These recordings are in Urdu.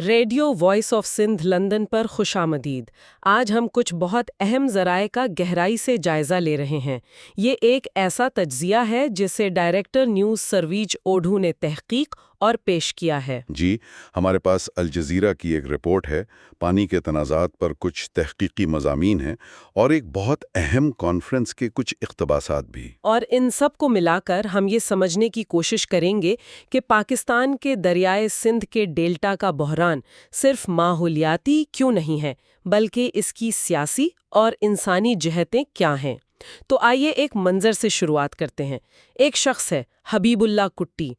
Radio voice of Sindh London پر خوش آمدید۔ آج ہم کچھ بہت اہم ذرائع کا گہرائی سے جائزہ لے رہے ہیں۔ یہ ایک ایسا تجزیہ ہے جسے ڈائریکٹر نیوز سرویج اوڈھو نے تحقیق اور پیش کیا ہے۔ جی، ہمارے پاس الجزیرہ کی ایک رپورٹ ہے، پانی کے تنازعات پر کچھ تحقیقی مضامین ہیں اور ایک بہت اہم کانفرنس کے کچھ اقتباسات بھی۔ اور ان سب کو ملا کر ہم یہ سمجھنے کی کوشش کریں گے کہ پاکستان کے دریائے سندھ کے ڈیلٹا کا بحران صرف ماحولیاتی کیوں نہیں ہے، بلکہ اس کی سیاسی اور انسانی جہتیں کیا ہیں۔ تو آئیے ایک منظر سے شروعات کرتے ہیں۔ ایک شخص ہے حبیب اللہ کٹی۔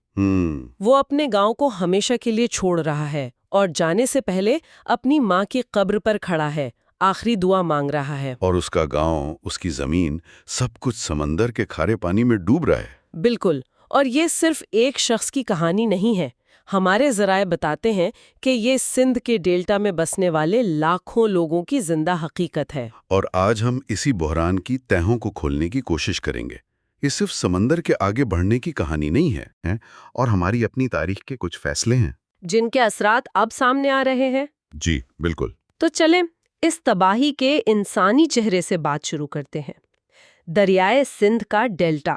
وہ اپنے گاؤں کو ہمیشہ کے لیے چھوڑ رہا ہے اور جانے سے پہلے اپنی ماں کی قبر پر کھڑا ہے، آخری دعا مانگ رہا ہے۔ اور اس کا گاؤں، اس کی زمین، سب کچھ سمندر کے کھارے پانی میں ڈوب رہا ہے۔ بالکل، اور یہ صرف ایک شخص کی کہانی نہیں ہے۔ ہمارے ذرائع بتاتے ہیں کہ یہ سندھ کے ڈیلٹا میں بسنے والے لاکھوں لوگوں کی زندہ حقیقت ہے۔ اور آج ہم اسی بحران کی تہوں کو کھولنے کی کوشش کریں گے۔ یہ صرف سمندر کے آگے بڑھنے کی کہانی نہیں ہے اور ہماری اپنی تاریخ کے کچھ فیصلے ہیں جن کے اثرات اب سامنے آ رہے ہیں۔ جی بالکل۔ تو چلیں اس تباہی کے انسانی چہرے سے بات شروع کرتے ہیں۔ دریائے سندھ کا ڈیلٹا،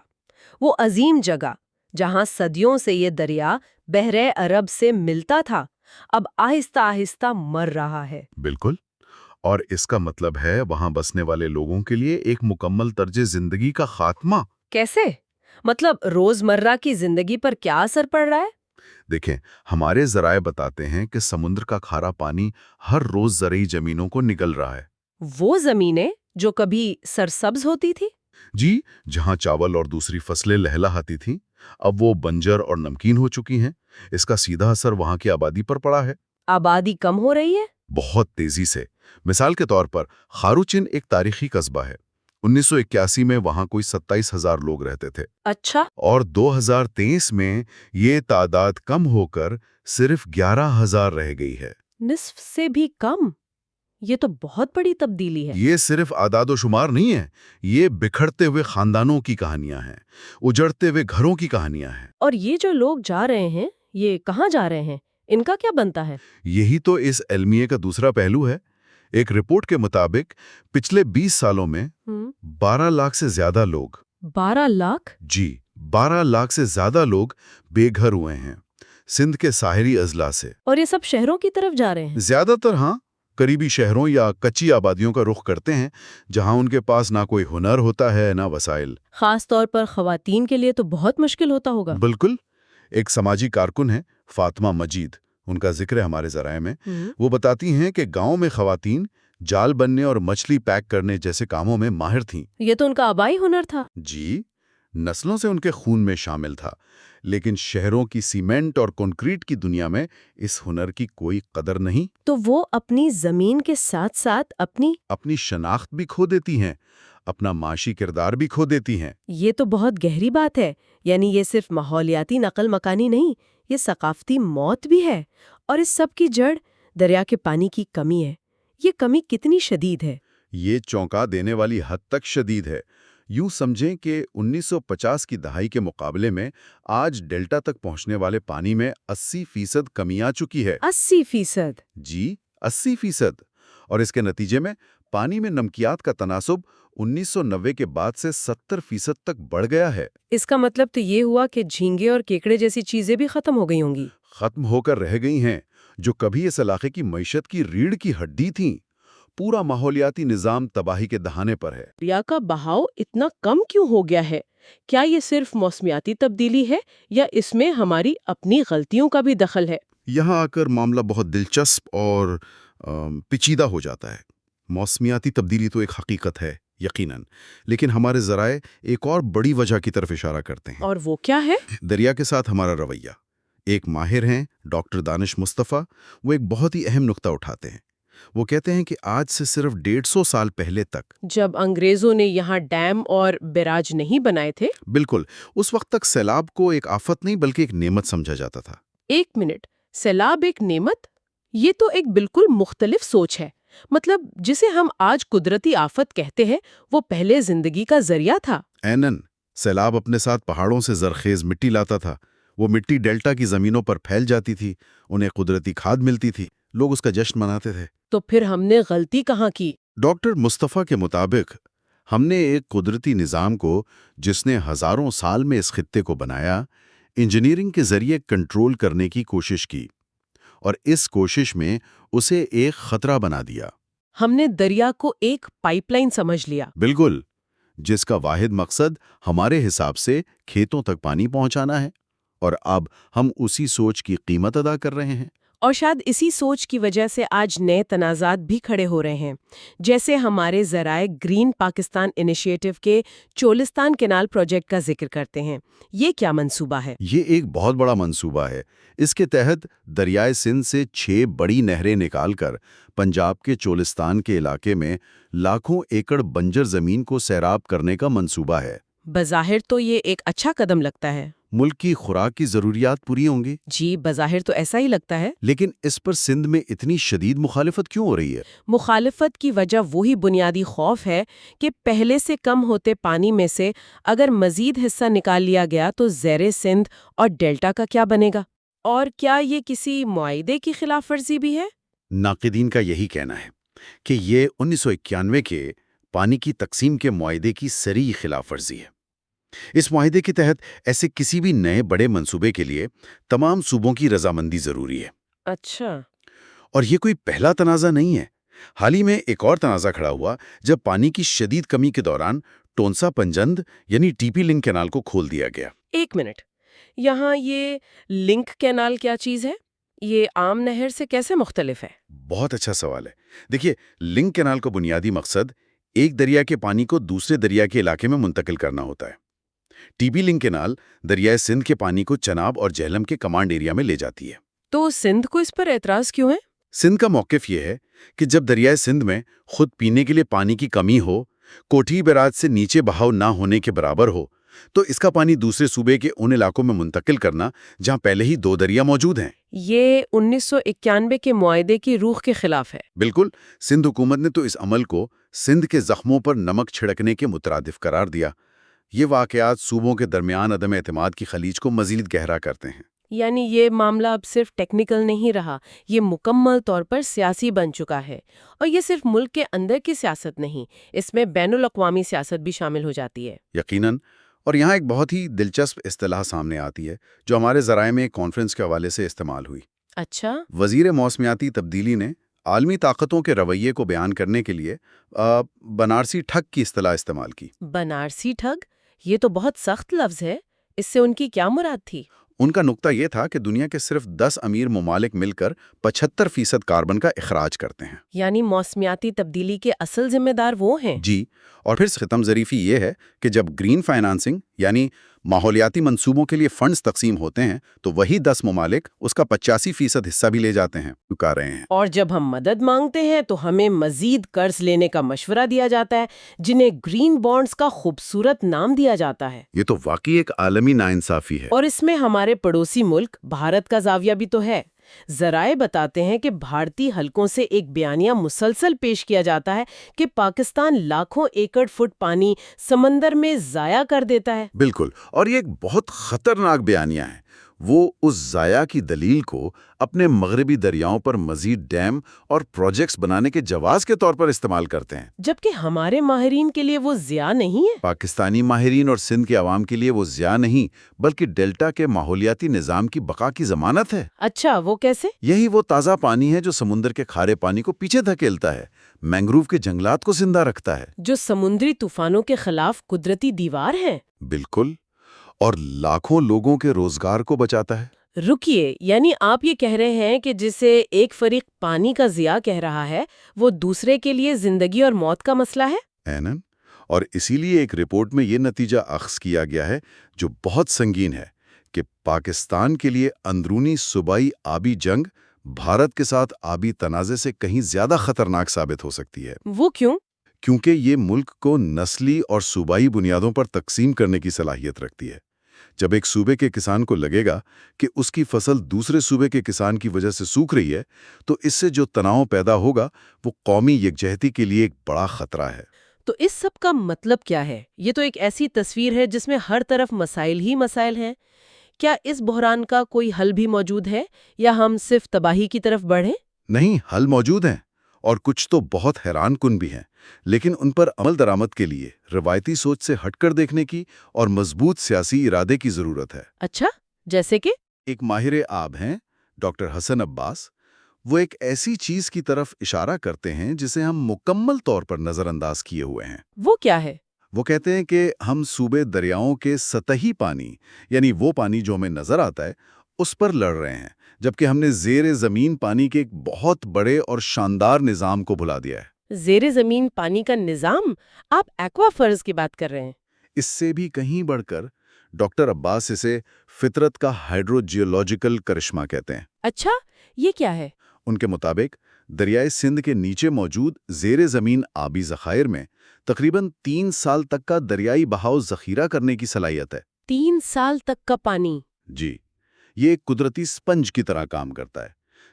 وہ عظیم جگہ جہاں صدیوں سے یہ دریا بحر عرب سے ملتا تھا، اب آہستہ آہستہ مر رہا ہے۔ بالکل، اور اس کا مطلب ہے وہاں بسنے والے لوگوں کے لیے ایک مکمل طرز زندگی کا خاتمہ۔ کیسے؟ مطلب روزمرہ کی زندگی پر کیا اثر پڑ رہا ہے؟ دیکھیں، ہمارے ذرائع بتاتے ہیں کہ سمندر کا کھارا پانی ہر روز زرعی زمینوں کو نگل رہا ہے۔ وہ زمینیں جو کبھی سرسبز ہوتی تھی؟ جی، جہاں چاول اور دوسری فصلیں لہلہاتی تھیں، اب وہ بنجر اور نمکین ہو چکی ہیں۔ اس کا سیدھا اثر وہاں کی آبادی پر پڑا ہے۔ آبادی کم ہو رہی ہے؟ بہت تیزی سے۔ مثال کے طور پر خاروچن ایک تاریخی قصبہ ہے۔ 1981 میں وہاں کوئی 27,000 لوگ رہتے تھے۔ اچھا۔ اور 2023 میں یہ تعداد کم ہو کر صرف 11,000 رہ گئی ہے۔ نصف سے بھی کم؟ یہ تو بہت بڑی تبدیلی ہے۔ یہ صرف اعداد و شمار نہیں ہے، یہ بکھرتے ہوئے خاندانوں کی کہانیاں ہیں، اجڑتے ہوئے گھروں کی کہانیاں ہیں۔ اور یہ جو لوگ جا رہے ہیں، یہ کہاں جا رہے ہیں؟ ان کا کیا بنتا ہے؟ یہی تو اس علمیے کا دوسرا پہلو ہے۔ ایک رپورٹ کے مطابق پچھلے 20 سالوں میں 12 لاکھ سے زیادہ لوگ 12 لاکھ؟ جی 12 لاکھ سے زیادہ لوگ بے گھر ہوئے ہیں سندھ کے ساحلی اضلاع سے۔ اور یہ سب شہروں کی طرف جا رہے ہیں؟ زیادہ تر ہاں، قریبی شہروں یا کچی آبادیوں کا رخ کرتے ہیں جہاں ان کے پاس نہ کوئی ہنر ہوتا ہے نہ وسائل۔ خاص طور پر خواتین کے لیے تو بہت مشکل ہوتا ہوگا۔ بالکل۔ ایک سماجی کارکن ہے فاطمہ مجید، ان کا ذکر ہے ہمارے ذرائع میں۔ وہ بتاتی ہیں کہ گاؤں میں خواتین جال بننے اور مچھلی پیک کرنے جیسے کاموں میں ماہر تھیں۔ یہ تو ان کا آبائی ہنر تھا۔ جی، نسلوں سے ان کے خون میں شامل تھا، لیکن شہروں کی سیمنٹ اور کنکریٹ کی دنیا میں اس ہنر کی کوئی قدر نہیں۔ تو وہ اپنی زمین کے ساتھ ساتھ اپنی شناخت بھی کھو دیتی ہیں، اپنا معاشی کردار بھی کھو دیتی ہیں۔ یہ تو بہت گہری بات ہے۔ یعنی یہ صرف ماحولیاتی نقل مکانی نہیں، یہ ثقافتی موت بھی ہے۔ اور اس سب کی جڑ دریا کے پانی کی کمی ہے۔ یہ کمی کتنی شدید ہے؟ یہ چونکا دینے والی حد تک شدید ہے۔ یوں سمجھیں کہ 1950 کی دہائی کے مقابلے میں آج ڈیلٹا تک پہنچنے والے پانی میں 80% کمی آ چکی ہے۔ 80%؟ جی 80%۔ اور اس کے نتیجے میں پانی میں نمکیات کا تناسب 1990 کے بعد سے 70% تک بڑھ گیا ہے۔ اس کا مطلب تو یہ ہوا کہ جھینگے اور کیکڑے جیسی چیزیں بھی ختم ہو گئی ہوں گی۔ ختم ہو کر رہ گئی ہیں، جو کبھی اس علاقے کی معیشت کی ریڑھ کی ہڈی تھیں۔ پورا ماحولیاتی نظام تباہی کے دہانے پر ہے۔ دریا کا بہاؤ اتنا کم کیوں ہو گیا ہے؟ کیا یہ صرف موسمیاتی تبدیلی ہے یا اس میں ہماری اپنی غلطیوں کا بھی دخل ہے؟ یہاں آ کر معاملہ بہت دلچسپ اور پیچیدہ ہو جاتا ہے۔ موسمیاتی تبدیلی تو ایک حقیقت ہے یقیناً، لیکن ہمارے ذرائع ایک اور بڑی وجہ کی طرف اشارہ کرتے ہیں۔ اور وہ کیا ہے؟ دریا کے ساتھ ہمارا رویہ۔ ایک ماہر ہیں ڈاکٹر دانش مصطفیٰ، وہ ایک بہت ہی اہم نقطہ اٹھاتے ہیں۔ وہ کہتے ہیں کہ آج سے صرف 150 سال پہلے تک، جب انگریزوں نے یہاں ڈیم اور بیراج نہیں بنائے تھے، بالکل اس وقت تک سیلاب کو ایک آفت نہیں بلکہ ایک نعمت سمجھا جاتا تھا۔ ایک منٹ، سیلاب ایک نعمت؟ یہ تو ایک بالکل مختلف سوچ ہے۔ مطلب جسے ہم آج قدرتی آفت کہتے ہیں، وہ پہلے زندگی کا ذریعہ تھا۔ عیناً، سیلاب اپنے ساتھ پہاڑوں سے زرخیز مٹی لاتا تھا۔ وہ مٹی ڈیلٹا کی زمینوں پر پھیل جاتی تھی، انہیں قدرتی کھاد ملتی تھی، لوگ اس کا جشن مناتے تھے۔ تو پھر ہم نے غلطی کہاں کی؟ ڈاکٹر مصطفیٰ کے مطابق ہم نے ایک قدرتی نظام کو، جس نے ہزاروں سال میں اس خطے کو بنایا، انجینئرنگ کے ذریعے کنٹرول کرنے کی کوشش کی، اور اس کوشش میں اسے ایک خطرہ بنا دیا۔ ہم نے دریا کو ایک پائپ لائن سمجھ لیا۔ بالکل، جس کا واحد مقصد ہمارے حساب سے کھیتوں تک پانی پہنچانا ہے، اور اب ہم اسی سوچ کی قیمت ادا کر رہے ہیں۔ اور شاید اسی سوچ کی وجہ سے آج نئے تنازعات بھی کھڑے ہو رہے ہیں، جیسے ہمارے ذرائع گرین پاکستان انیشیٹو کے چولستان کینال پروجیکٹ کا ذکر کرتے ہیں۔ یہ کیا منصوبہ ہے؟ یہ ایک بہت بڑا منصوبہ ہے۔ اس کے تحت دریائے سندھ سے 6 بڑی نہریں نکال کر پنجاب کے چولستان کے علاقے میں لاکھوں ایکڑ بنجر زمین کو سیراب کرنے کا منصوبہ ہے۔ بظاہر تو یہ ایک اچھا قدم لگتا ہے۔ ملک کی خوراک کی ضروریات پوری ہوں گی۔ جی، بظاہر تو ایسا ہی لگتا ہے۔ لیکن اس پر سندھ میں اتنی شدید مخالفت کیوں ہو رہی ہے؟ مخالفت کی وجہ وہی بنیادی خوف ہے کہ پہلے سے کم ہوتے پانی میں سے اگر مزید حصہ نکال لیا گیا تو زیر سندھ اور ڈیلٹا کا کیا بنے گا؟ اور کیا یہ کسی معاہدے کی خلاف ورزی بھی ہے؟ ناقدین کا یہی کہنا ہے کہ یہ 1991 کے پانی کی تقسیم کے معاہدے کی صریح خلاف ورزی ہے۔ اس معاہدے کے تحت ایسے کسی بھی نئے بڑے منصوبے کے لیے تمام صوبوں کی رضامندی ضروری ہے۔ اچھا۔ اور یہ کوئی پہلا تنازع نہیں ہے۔ حال ہی میں ایک اور تنازع کھڑا ہوا جب پانی کی شدید کمی کے دوران ٹونسا پنجند یعنی ٹی پی لنک کینال کو کھول دیا گیا۔ ایک منٹ، یہاں یہ لنک کینال کیا چیز ہے؟ یہ عام نہر سے کیسے مختلف ہے؟ بہت اچھا سوال ہے۔ دیکھیے، لنک کینال کا بنیادی مقصد ایک دریا کے پانی کو دوسرے دریا کے علاقے میں منتقل کرنا ہوتا ہے۔ ٹی پی لنک کینال دریائے سندھ کے پانی کو چناب اور جہلم کے کمانڈ ایریا میں لے جاتی ہے۔ تو سندھ کو اس پر اعتراض کیوں ہے؟ سندھ کا موقف یہ ہے کہ جب دریائے سندھ میں خود پینے کے لیے پانی کی کمی ہو، کوٹھی بیراج سے نیچے بہاؤ نہ ہونے کے برابر ہو، تو اس کا پانی دوسرے صوبے کے ان علاقوں میں منتقل کرنا جہاں پہلے ہی 2 دریا موجود ہیں۔ یہ 1991 کے معاہدے کی روح کے خلاف ہے۔ بالکل، سندھ حکومت نے تو اس عمل کو سندھ کے زخموں پر نمک چھڑکنے کے مترادف قرار دیا۔ یہ واقعات صوبوں کے درمیان عدم اعتماد کی خلیج کو مزید گہرا کرتے ہیں۔ یعنی یہ معاملہ اب صرف ٹیکنیکل نہیں رہا، یہ مکمل طور پر سیاسی بن چکا ہے۔ اور یہ صرف ملک کے اندر کی سیاست نہیں، اس میں بین الاقوامی سیاست بھی شامل ہو جاتی ہے۔ یقیناً۔ اور یہاں ایک بہت ہی دلچسپ اصطلاح سامنے آتی ہے جو ہمارے ذرائع میں ایک کانفرنس کے حوالے سے استعمال ہوئی۔ اچھا۔ وزیر موسمیاتی تبدیلی نے عالمی طاقتوں کے رویے کو بیان کرنے کے لیے بنارسی ٹھگ کی اصطلاح استعمال کی۔ بنارسی ٹھگ؟ یہ تو بہت سخت لفظ ہے، اس سے ان کی کیا مراد تھی؟ ان کا نقطہ یہ تھا کہ دنیا کے صرف 10 امیر ممالک مل کر 75% کاربن کا اخراج کرتے ہیں۔ یعنی موسمیاتی تبدیلی کے اصل ذمہ دار وہ ہیں؟ جی، اور پھر ختم ظریفی یہ ہے کہ جب گرین فائنانسنگ یعنی ماحولیاتی منصوبوں کے لیے فنڈز تقسیم ہوتے ہیں تو وہی 10 ممالک اس کا 85% حصہ بھی لے جاتے ہیں، چکا رہے ہیں۔ اور جب ہم مدد مانگتے ہیں تو ہمیں مزید قرض لینے کا مشورہ دیا جاتا ہے، جنہیں گرین بانڈز کا خوبصورت نام دیا جاتا ہے۔ یہ تو واقعی ایک عالمی ناانصافی ہے۔ اور اس میں ہمارے پڑوسی ملک بھارت کا زاویہ بھی تو ہے۔ ذرائع بتاتے ہیں کہ بھارتی حلقوں سے ایک بیانیہ مسلسل پیش کیا جاتا ہے کہ پاکستان لاکھوں ایکڑ فٹ پانی سمندر میں ضائع کر دیتا ہے۔ بالکل، اور یہ ایک بہت خطرناک بیانیہ ہے۔ وہ اس ضائع کی دلیل کو اپنے مغربی دریاؤں پر مزید ڈیم اور پروجیکٹس بنانے کے جواز کے طور پر استعمال کرتے ہیں، جبکہ ہمارے ماہرین کے لیے وہ ضیاء نہیں ہے۔ پاکستانی ماہرین اور سندھ کے عوام کے لیے وہ ضیاء نہیں بلکہ ڈیلٹا کے ماحولیاتی نظام کی بقا کی ضمانت ہے۔ اچھا، وہ کیسے؟ یہی وہ تازہ پانی ہے جو سمندر کے کھارے پانی کو پیچھے دھکیلتا ہے، مینگروو کے جنگلات کو زندہ رکھتا ہے۔ جو سمندری طوفانوں کے خلاف قدرتی دیوار ہے۔ بالکل، اور لاکھوں لوگوں کے روزگار کو بچاتا ہے۔ رکیے، یعنی آپ یہ کہہ رہے ہیں کہ جسے ایک فریق پانی کا ضیاء کہہ رہا ہے وہ دوسرے کے لیے زندگی اور موت کا مسئلہ ہے؟ اینن، اور اسی لیے ایک رپورٹ میں یہ نتیجہ اخذ کیا گیا ہے جو بہت سنگین ہے کہ پاکستان کے لیے اندرونی صوبائی آبی جنگ بھارت کے ساتھ آبی تنازع سے کہیں زیادہ خطرناک ثابت ہو سکتی ہے۔ وہ کیوں؟ کیونکہ یہ ملک کو نسلی اور صوبائی بنیادوں پر تقسیم کرنے کی صلاحیت رکھتی ہے۔ جب ایک صوبے کے کسان کو لگے گا کہ اس کی فصل دوسرے صوبے کے کسان کی وجہ سے سوکھ رہی ہے تو اس سے جو تناؤ پیدا ہوگا وہ قومی یکجہتی کے لیے ایک بڑا خطرہ ہے۔ تو اس سب کا مطلب کیا ہے؟ یہ تو ایک ایسی تصویر ہے جس میں ہر طرف مسائل ہی مسائل ہیں۔ کیا اس بحران کا کوئی حل بھی موجود ہے یا ہم صرف تباہی کی طرف بڑھیں؟ نہیں، حل موجود ہیں، اور کچھ تو بہت حیران کن بھی ہیں، لیکن ان پر عمل درآمد کے لیے روایتی سوچ سے ہٹ کر دیکھنے کی اور مضبوط سیاسی ارادے کی ضرورت ہے۔ اچھا، جیسے کہ؟ ایک ماہر آب ہیں ڈاکٹر حسن عباس، وہ ایک ایسی چیز کی طرف اشارہ کرتے ہیں جسے ہم مکمل طور پر نظر انداز کیے ہوئے ہیں۔ وہ کیا ہے؟ وہ کہتے ہیں کہ ہم صوبے دریاؤں کے سطحی پانی، یعنی وہ پانی جو ہمیں نظر آتا ہے، اس پر لڑ رہے ہیں، جبکہ ہم نے زیر زمین پانی کے ایک بہت بڑے اور شاندار نظام کو بھلا دیا ہے۔ زیر زمین پانی کا نظام؟ آپ ایکوافرز کی بات کر رہے ہیں؟ اس سے بھی کہیں بڑھ کر ڈاکٹر عباس اسے فطرت کا ہائیڈرو جیولوجیکل کرشمہ کہتے ہیں۔ اچھا، یہ کیا ہے؟ ان کے مطابق دریائے سندھ کے نیچے موجود زیر زمین آبی ذخائر میں تقریباً 3 سال تک کا دریائی بہاؤ ذخیرہ کرنے کی صلاحیت ہے۔ 3 سال تک کا پانی؟ جی، یہ ایک قدرتی سپنج کی طرح کام کرتا ہے۔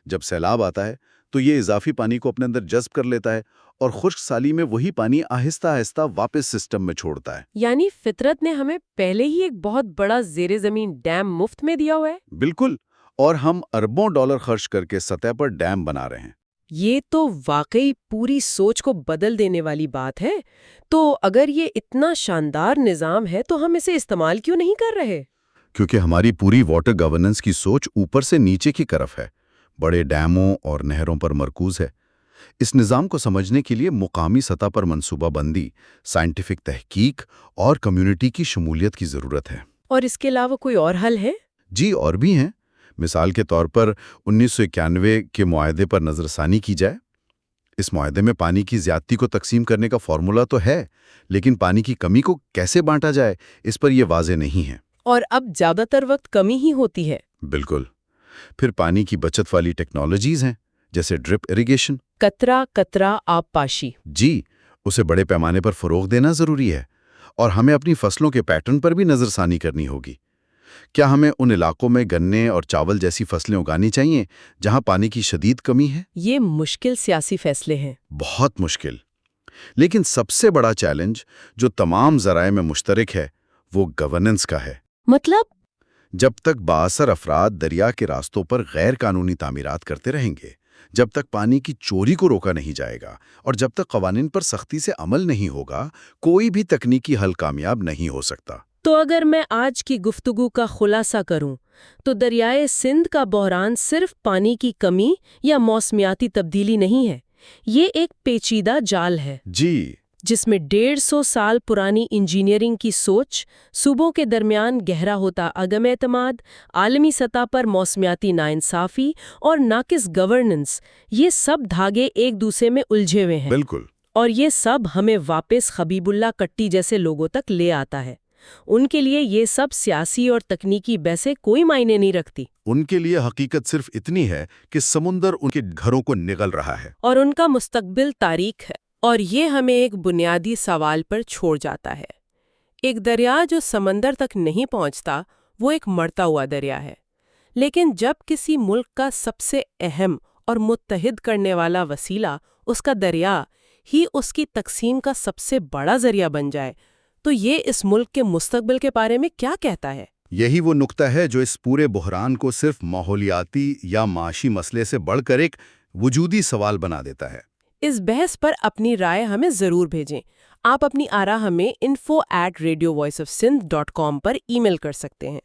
جب سیلاب آتا ہے تو یہ اضافی پانی کو اپنے اندر جذب کر لیتا ہے اور خشک سالی میں وہی پانی آہستہ آہستہ واپس سسٹم میں چھوڑتا ہے۔ یعنی فطرت نے ہمیں پہلے ہی ایک بہت بڑا زیر زمین ڈیم مفت میں دیا ہوا ہے؟ بالکل، اور ہم اربوں ڈالر خرچ کر کے سطح پر ڈیم بنا رہے ہیں۔ یہ تو واقعی پوری سوچ کو بدل دینے والی بات ہے۔ تو اگر یہ اتنا شاندار نظام ہے تو ہم اسے استعمال کیوں نہیں کر رہے؟ کیونکہ ہماری پوری واٹر گورننس کی سوچ اوپر سے نیچے کی طرف ہے، بڑے ڈیموں اور نہروں پر مرکوز ہے۔ اس نظام کو سمجھنے کے لیے مقامی سطح پر منصوبہ بندی، سائنٹیفک تحقیق اور کمیونٹی کی شمولیت کی ضرورت ہے۔ اور اس کے علاوہ کوئی اور حل ہے؟ جی، اور بھی ہیں۔ مثال کے طور پر 1991 کے معاہدے پر نظر ثانی کی جائے۔ اس معاہدے میں پانی کی زیادتی کو تقسیم کرنے کا فارمولا تو ہے، لیکن پانی کی کمی کو کیسے بانٹا جائے اس پر یہ واضح نہیں ہے۔ اور اب زیادہ تر وقت کمی ہی ہوتی ہے۔ بالکل۔ پھر پانی کی بچت والی ٹیکنالوجیز ہیں، جیسے ڈرپ اریگیشن۔ قطرہ قطرہ آب پاشی۔ جی، اسے بڑے پیمانے پر فروغ دینا ضروری ہے، اور ہمیں اپنی فصلوں کے پیٹرن پر بھی نظر ثانی کرنی ہوگی۔ کیا ہمیں ان علاقوں میں گنے اور چاول جیسی فصلیں اگانی چاہیے جہاں پانی کی شدید کمی ہے؟ یہ مشکل سیاسی فیصلے ہیں۔ بہت مشکل۔ لیکن سب سے بڑا چیلنج جو تمام ذرائع میں مشترک ہے وہ گورننس کا ہے۔ مطلب؟ جب تک بااثر افراد دریا کے راستوں پر غیر قانونی تعمیرات کرتے رہیں گے، جب تک پانی کی چوری کو روکا نہیں جائے گا، اور جب تک قوانین پر سختی سے عمل نہیں ہوگا، کوئی بھی تکنیکی حل کامیاب نہیں ہو سکتا۔ تو اگر میں آج کی گفتگو کا خلاصہ کروں تو دریائے سندھ کا بحران صرف پانی کی کمی یا موسمیاتی تبدیلی نہیں ہے، یہ ایک پیچیدہ جال ہے جی، جس میں 150 سال پرانی انجینئرنگ کی سوچ، صوبوں کے درمیان گہرا ہوتا عدم اعتماد، عالمی سطح پر موسمیاتی ناانصافی اور ناقص گورننس، یہ سب دھاگے ایک دوسرے میں الجھے ہوئے ہیں۔ بالکل۔ اور یہ سب ہمیں واپس حبیب اللہ کٹی جیسے لوگوں تک لے آتا ہے۔ ان کے لیے یہ سب سیاسی اور تکنیکی بحثیں کوئی معنی نہیں رکھتی۔ ان کے لیے حقیقت صرف اتنی ہے کہ سمندر ان کے گھروں کو نگل رہا ہے، اور ان کا مستقبل تاریک ہے۔ اور یہ ہمیں ایک بنیادی سوال پر چھوڑ جاتا ہے۔ ایک دریا جو سمندر تک نہیں پہنچتا وہ ایک مرتا ہوا دریا ہے، لیکن جب کسی ملک کا سب سے اہم اور متحد کرنے والا وسیلہ اس کا دریا ہی اس کی تقسیم کا سب سے بڑا ذریعہ بن جائے تو یہ اس ملک کے مستقبل کے بارے میں کیا کہتا ہے؟ یہی وہ نقطہ ہے جو اس پورے بحران کو صرف ماحولیاتی یا معاشی مسئلے سے بڑھ کر ایک وجودی سوال بنا دیتا ہے۔ اس بحث پر اپنی رائے ہمیں ضرور بھیجیں۔ آپ اپنی آراء ہمیں info@radiovoiceofsindh.com پر ای میل کر سکتے ہیں۔